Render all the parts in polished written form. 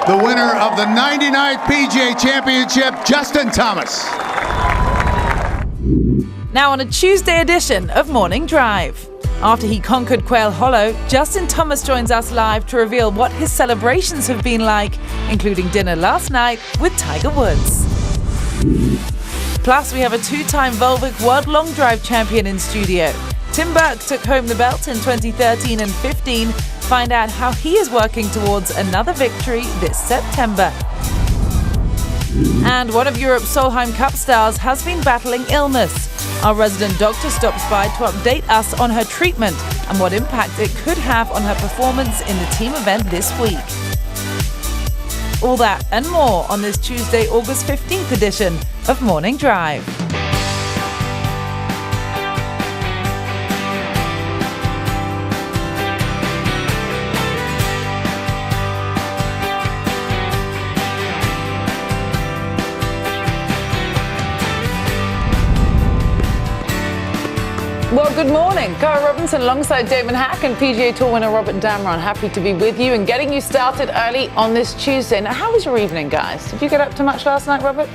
the winner of the 99th PGA Championship, Justin Thomas. Now on a Tuesday edition of Morning Drive. After he conquered Quail Hollow, Justin Thomas joins us live to reveal what his celebrations have been like, including dinner last night with Tiger Woods. Plus, we have a two-time Volvic World Long Drive champion in studio. Tim Burke took home the belt in 2013 and 15. Find out how he is working towards another victory this September. And one of Europe's Solheim Cup stars has been battling illness. Our resident doctor stops by to update us on her treatment and what impact it could have on her performance in the team event this week. All that and more on this Tuesday, August 15th edition of Morning Drive. Well, good morning. Cara Robinson alongside Damon Hack and PGA Tour winner Robert Damron. Happy to be with you and getting you started early on this Tuesday. Now, how was your evening, guys? Did you get up to much last night, Robert?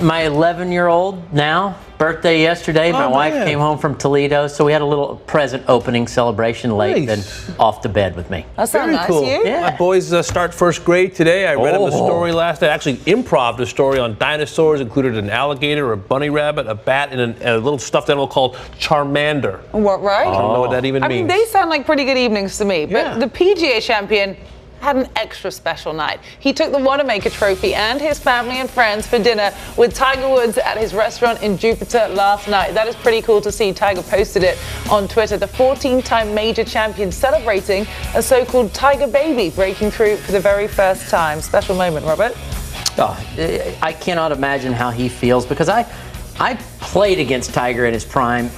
My 11-year-old now, birthday yesterday. My wife came home from Toledo, so we had a little present opening celebration late, then off to bed with me. That sounds nice. Cool. You? Yeah. My boys start first grade today. I read them a story last night. Actually, improv a story on dinosaurs. Included an alligator, a bunny rabbit, a bat, and a little stuffed animal called Charmander. What, right? I don't know what that even means. I mean, they sound like pretty good evenings to me. But the PGA champion had an extra special night. He took the Wanamaker Trophy and his family and friends for dinner with Tiger Woods at his restaurant in Jupiter last night. That is pretty cool to see. Tiger posted it on Twitter. The 14-time major champion celebrating a so-called Tiger baby breaking through for the very first time. Special moment, Robert. Oh, I cannot imagine how he feels because I played against Tiger in his prime.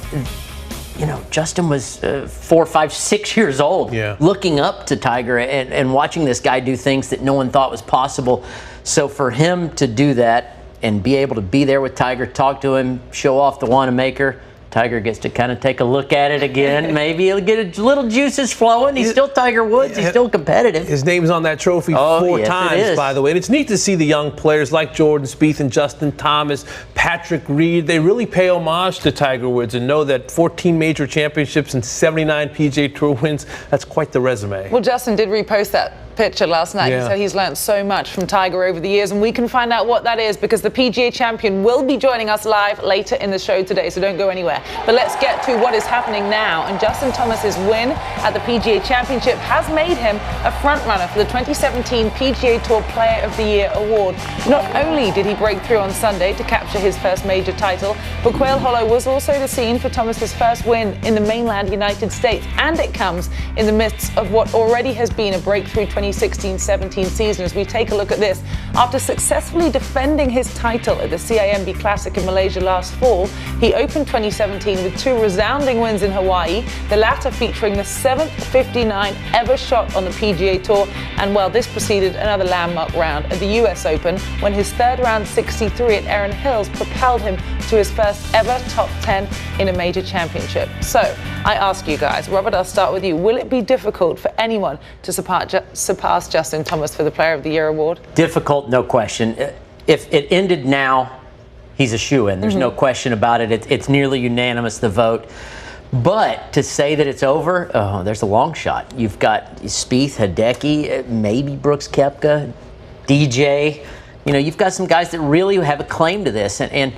You know, Justin was 4, 5, 6 years old, looking up to Tiger and watching this guy do things that no one thought was possible. So for him to do that and be able to be there with Tiger, talk to him, show off the Wanamaker, Tiger gets to kind of take a look at it again. Maybe he'll get a little juices flowing. He's still Tiger Woods. He's still competitive. His name's on that trophy 4 times, by the way. And it's neat to see the young players like Jordan Spieth and Justin Thomas, Patrick Reed. They really pay homage to Tiger Woods and know that 14 major championships and 79 PGA Tour wins, that's quite the resume. Well, Justin did repost that picture last night. He said he's learned so much from Tiger over the years, and we can find out what that is because the PGA champion will be joining us live later in the show today, so don't go anywhere. But let's get to what is happening now, and Justin Thomas's win at the PGA Championship has made him a frontrunner for the 2017 PGA Tour Player of the Year award. Not only did he break through on Sunday to capture his first major title, but Quail Hollow was also the scene for Thomas's first win in the mainland United States, and it comes in the midst of what already has been a breakthrough 2016-17 season. As we take a look at this, after successfully defending his title at the CIMB Classic in Malaysia last fall, he opened 2017 with 2 resounding wins in Hawaii, the latter featuring the 7th 59 ever shot on the PGA Tour, and well, this preceded another landmark round at the US Open when his 3rd round 63 at Erin Hills propelled him to his first ever top 10 in a major championship. So I ask you guys, Robert, I'll start with you. Will it be difficult for anyone to surpass Justin Thomas for the Player of the Year award? Difficult, no question. If it ended now, he's a shoo-in. There's no question about it. It's nearly unanimous, the vote. But to say that it's over, there's a long shot. You've got Spieth, Hideki, maybe Brooks Koepka, DJ. You know, you've got some guys that really have a claim to this. And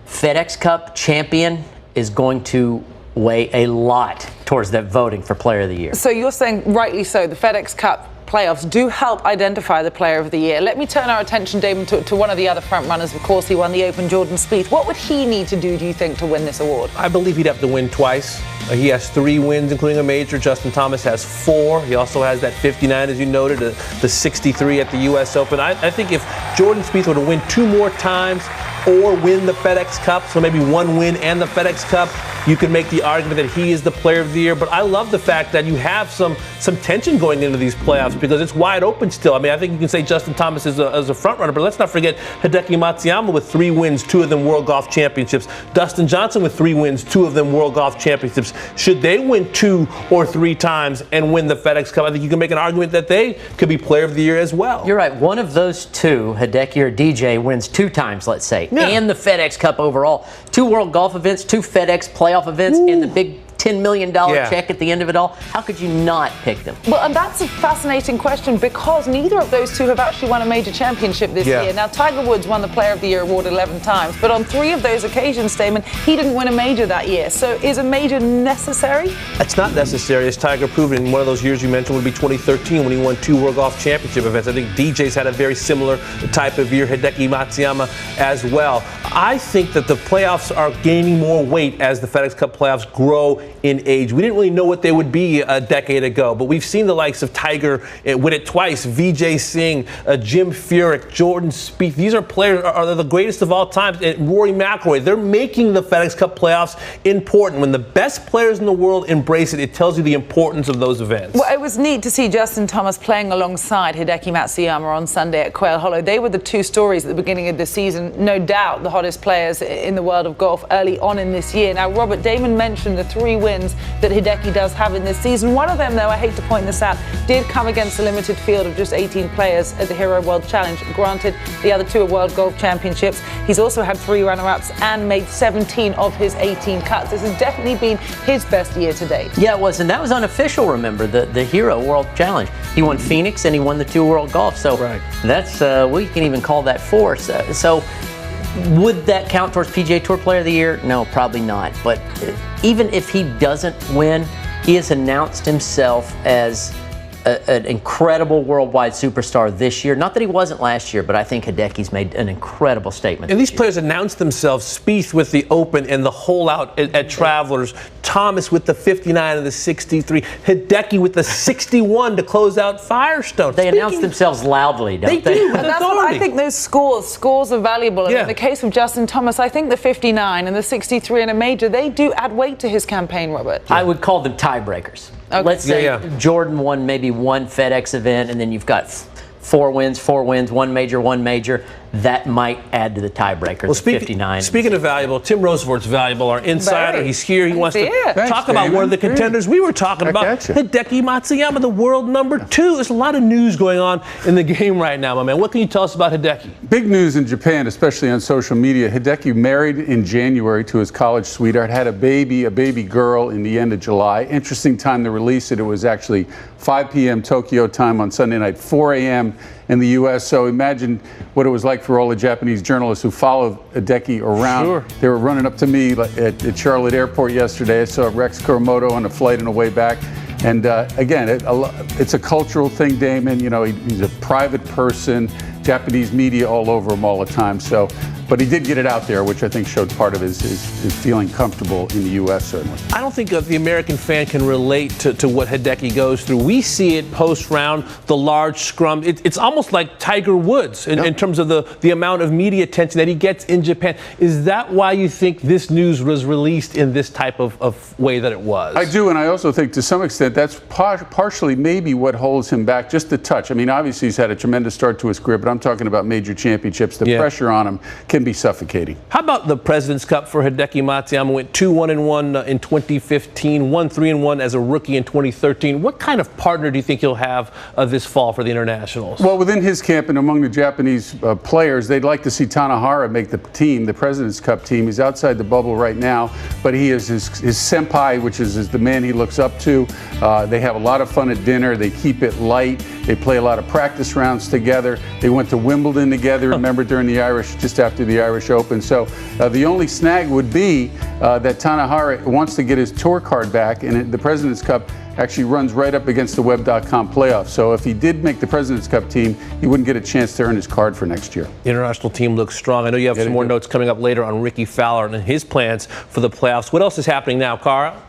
FedEx Cup champion is going to weigh a lot towards that voting for Player of the Year. So you're saying, rightly so, the FedEx Cup playoffs do help identify the Player of the Year. Let me turn our attention, Damon, to one of the other front runners. Of course, he won the Open, Jordan Spieth. What would he need to do you think, to win this award? I believe he'd have to win twice. He has 3 wins, including a major. Justin Thomas has 4. He also has that 59, as you noted, the 63 at the U.S. Open. I think if Jordan Spieth were to win 2 more times, or win the FedEx Cup, so maybe one win and the FedEx Cup, you can make the argument that he is the player of the year. But I love the fact that you have some tension going into these playoffs because it's wide open still. I mean, I think you can say Justin Thomas is a front runner, but let's not forget Hideki Matsuyama with 3 wins, 2 of them World Golf Championships. Dustin Johnson with 3 wins, 2 of them World Golf Championships. Should they win 2 or 3 times and win the FedEx Cup, I think you can make an argument that they could be player of the year as well. You're right. One of those 2, Hideki or DJ, wins 2 times, let's say, and the FedEx Cup overall. 2 World Golf events, 2 FedEx playoff events, and the big $10 million check at the end of it all. How could you not pick them? Well, and that's a fascinating question because neither of those 2 have actually won a major championship this year. Now, Tiger Woods won the Player of the Year award 11 times, but on 3 of those occasions, Damon, he didn't win a major that year. So is a major necessary? It's not necessary, as Tiger proved in one of those years you mentioned would be 2013 when he won 2 World Golf Championship events. I think DJ's had a very similar type of year, Hideki Matsuyama as well. I think that the playoffs are gaining more weight as the FedEx Cup playoffs grow in age. We didn't really know what they would be a decade ago, but we've seen the likes of Tiger win it twice, Vijay Singh, Jim Furyk, Jordan Spieth. These are players are the greatest of all time. Rory McIlroy. They're making the FedEx Cup playoffs important. When the best players in the world embrace it, it tells you the importance of those events. Well, it was neat to see Justin Thomas playing alongside Hideki Matsuyama on Sunday at Quail Hollow. They were the 2 stories at the beginning of the season, no doubt the hottest players in the world of golf early on in this year. Now, Robert, Damon mentioned the 3 wins that Hideki does have in this season. One of them, though, I hate to point this out, did come against a limited field of just 18 players at the Hero World Challenge. Granted, the other 2 are World Golf Championships. He's also had 3 runner-ups and made 17 of his 18 cuts. This has definitely been his best year to date. Yeah, it was, and that was unofficial, remember, the Hero World Challenge. He won Phoenix and he won the 2 World Golf, so that's, we can even call that 4. So would that count towards PGA Tour Player of the Year? No, probably not. But even if he doesn't win, he has announced himself as an incredible worldwide superstar this year. Not that he wasn't last year, but I think Hideki's made an incredible statement. And these players announced themselves. Spieth with the Open and the hole out at Travelers. Thomas with the 59 and the 63. Hideki with the 61 to close out Firestone. They announce themselves loudly, don't they? Do, and that's what I think those scores are valuable. And in the case of Justin Thomas, I think the 59 and the 63 in a major, they do add weight to his campaign, Robert. I would call them tiebreakers. Okay. Let's say Jordan won maybe 1 FedEx event, and then you've got 4 wins, 1 major. That might add to the tiebreaker. Well, 59. Speaking of valuable, Tim Rosefort's valuable, our insider. He's here. He wants to talk about one of the contenders we were talking about, Hideki Matsuyama, the world number 2. There's a lot of news going on in the game right now, my man. What can you tell us about Hideki? Big news in Japan, especially on social media. Hideki married in January to his college sweetheart, had a baby girl in the end of July. Interesting time to release it. It was actually 5 p.m. Tokyo time on Sunday night, 4 a.m. in the U.S. So imagine what it was like for all the Japanese journalists who followed Hideki around. Sure. They were running up to me at Charlotte Airport yesterday. I saw Rex Kuramoto on a flight on the way back. And again, it's a cultural thing, Damon. You know, he's a private person. Japanese media all over him all the time. So, but he did get it out there, which I think showed part of his feeling comfortable in the U.S. certainly. I don't think the American fan can relate to what Hideki goes through. We see it post-round, the large scrum. It's almost like Tiger Woods in terms of the amount of media attention that he gets in Japan. Is that why you think this news was released in this type of way that it was? I do, and I also think to some extent that's partially maybe what holds him back just a touch. I mean, obviously he's had a tremendous start to his career, but I'm talking about major championships. The pressure on him can be suffocating. How about the President's Cup for Hideki Matsuyama? Went 2-1-1 in 2015, 1-3-1 as a rookie in 2013. What kind of partner do you think he'll have this fall for the internationals? Well, within his camp and among the Japanese players, they'd like to see Tanahara make the team, the President's Cup team. He's outside the bubble right now, but he is his senpai, which is the man he looks up to. They have a lot of fun at dinner. They keep it light. They play a lot of practice rounds together. They went to Wimbledon together, remember, during the Irish, just after the Irish Open. So the only snag would be that Tanahara wants to get his tour card back, and the President's Cup actually runs right up against the Web.com playoffs. So if he did make the President's Cup team, he wouldn't get a chance to earn his card for next year. The international team looks strong. I know you have some more notes coming up later on Ricky Fowler and his plans for the playoffs. What else is happening now, Cara?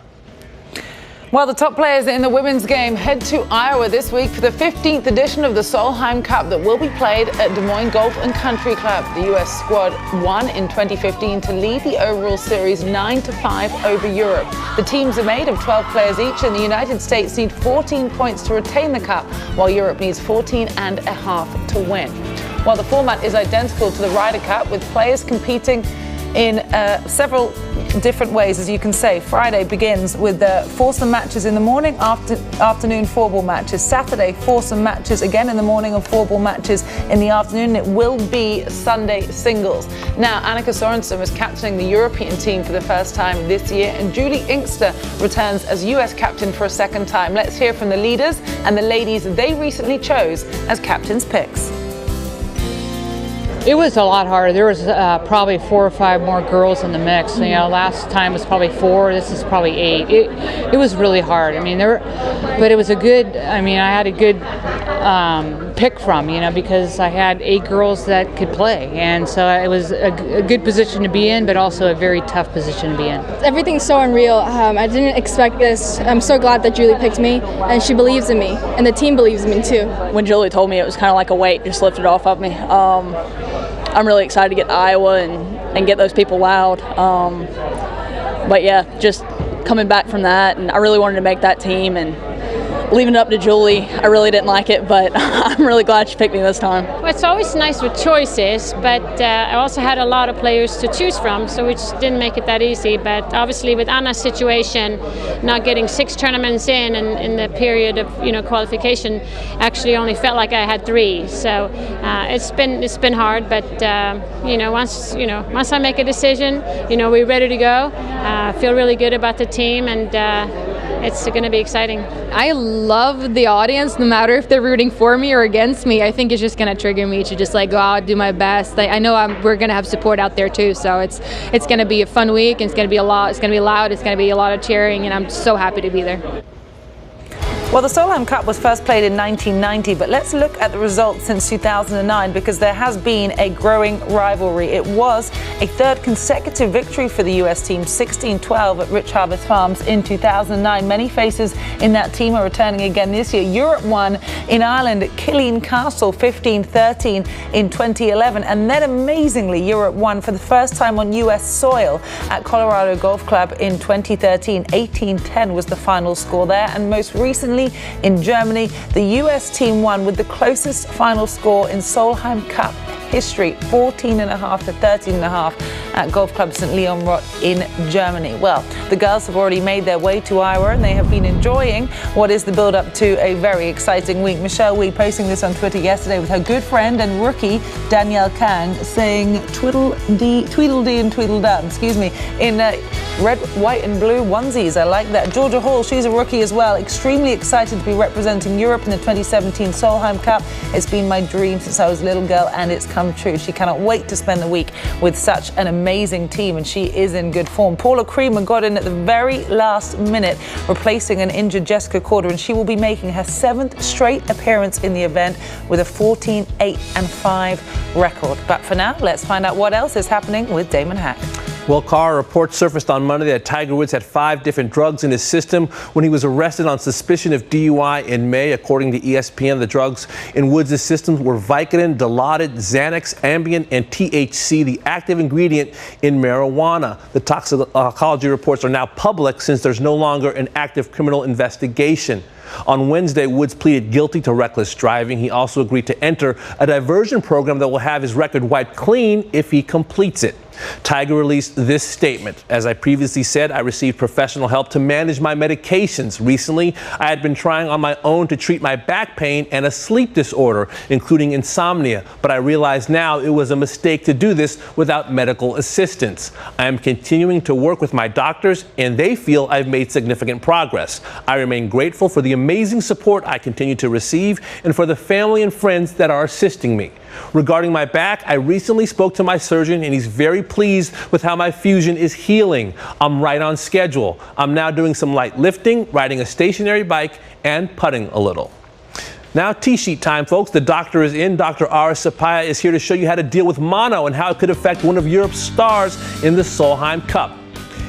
Well, the top players in the women's game head to Iowa this week for the 15th edition of the Solheim Cup that will be played at Des Moines Golf and Country Club. The U.S. squad won in 2015 to lead the overall series 9-5 over Europe. The teams are made of 12 players each, and the United States need 14 points to retain the cup, while Europe needs 14.5 to win. While the format is identical to the Ryder Cup, with players competing in several different ways, as you can say. Friday begins with the foursome matches in the morning, afternoon four-ball matches. Saturday, foursome matches again in the morning and four-ball matches in the afternoon. It will be Sunday singles. Now, Annika Sorensen is captaining the European team for the first time this year, and Julie Inkster returns as US captain for a second time. Let's hear from the leaders and the ladies they recently chose as captain's picks. It was a lot harder. There was probably 4 or 5 more girls in the mix. You know, last time was probably 4. This is probably 8. It was really hard. I mean, but it was a good. I mean, I had a good pick from, you know, because I had 8 girls that could play, and so it was a good position to be in, but also a very tough position to be in. Everything's so unreal. I didn't expect this. I'm so glad that Julie picked me, and she believes in me, and the team believes in me too. When Julie told me, it was kind of like a weight just lifted off of me. I'm really excited to get to Iowa and get those people loud. But yeah, just coming back from that, and I really wanted to make that team, and leaving it up to Julie, I really didn't like it, but I'm really glad she picked me this time. Well, it's always nice with choices, but I also had a lot of players to choose from, so which didn't make it that easy. But obviously with Anna's situation, not getting 6 tournaments in the period of qualification, actually only felt like I had 3. So it's been hard, but once I make a decision, we're ready to go. I feel really good about the team, and it's going to be exciting. I love the audience, no matter if they're rooting for me or against me. I think it's just going to trigger me to just like go out, do my best. I know we're going to have support out there too, so it's going to be a fun week, and it's going to be a lot. It's going to be loud. It's going to be a lot of cheering, and I'm so happy to be there. Well, the Solheim Cup was first played in 1990, but let's look at the results since 2009, because there has been a growing rivalry. It was a 3rd consecutive victory for the US team, 16-12 at Rich Harvest Farms in 2009. Many faces in that team are returning again this year. Europe won in Ireland at Killeen Castle, 15-13 in 2011, and then amazingly, Europe won for the first time on US soil at Colorado Golf Club in 2013. 18-10 was the final score there, and most recently in Germany, the US team won with the closest final score in Solheim Cup history, 14.5 to 13.5 at Golf Club St. Leon Rott in Germany. Well, the girls have already made their way to Iowa, and they have been enjoying what is the build-up to a very exciting week. Michelle Wee posting this on Twitter yesterday with her good friend and rookie Danielle Kang saying tweedledee and tweedledum, in red, white and blue onesies. I like that. Georgia Hall, she's a rookie as well, extremely excited to be representing Europe in the 2017 Solheim Cup. It's been my dream since I was a little girl, and it's come true. She cannot wait to spend the week with such an amazing team, and she is in good form. Paula Creamer got in at the very last minute, replacing an injured Jessica Corder, and she will be making her 7th straight appearance in the event with a 14-8-5 record. But for now, let's find out what else is happening with Damon Hack. Well, Carr, reports surfaced on Monday that Tiger Woods had 5 different drugs in his system when he was arrested on suspicion of DUI in May. According to ESPN, the drugs in Woods' system were Vicodin, Dilaudid, Xanax, Ambien, and THC, the active ingredient in marijuana. The toxicology reports are now public since there's no longer an active criminal investigation. On Wednesday, Woods pleaded guilty to reckless driving. He also agreed to enter a diversion program that will have his record wiped clean if he completes it. Tiger released this statement. As I previously said, I received professional help to manage my medications. Recently, I had been trying on my own to treat my back pain and a sleep disorder, including insomnia, but I realize now it was a mistake to do this without medical assistance. I am continuing to work with my doctors, and they feel I've made significant progress. I remain grateful for the amazing support I continue to receive and for the family and friends that are assisting me. Regarding my back, I recently spoke to my surgeon, and he's very pleased with how my fusion is healing. I'm right on schedule. I'm now doing some light lifting, riding a stationary bike, and putting a little. Now, T-sheet time, folks. The doctor is in. Dr. Ara Sapaya is here to show you how to deal with mono and how it could affect one of Europe's stars in the Solheim Cup.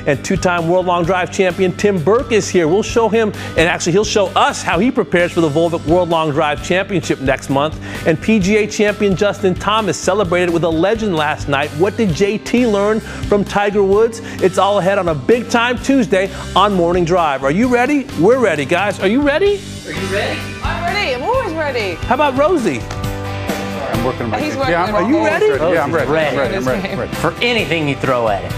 And two-time World Long Drive champion Tim Burke is here. We'll show him, and actually he'll show us how he prepares for the Volvic World Long Drive Championship next month. And PGA champion Justin Thomas celebrated with a legend last night. What did JT learn from Tiger Woods? It's all ahead on a big-time Tuesday on Morning Drive. Are you ready? We're ready, guys. Are you ready? Are you ready? I'm ready. I'm always ready. How about Rosie? I'm working on my He's game. working Yeah, on are you ready? Rosie's Yeah, I'm ready. ready. I'm ready. For anything you throw at it.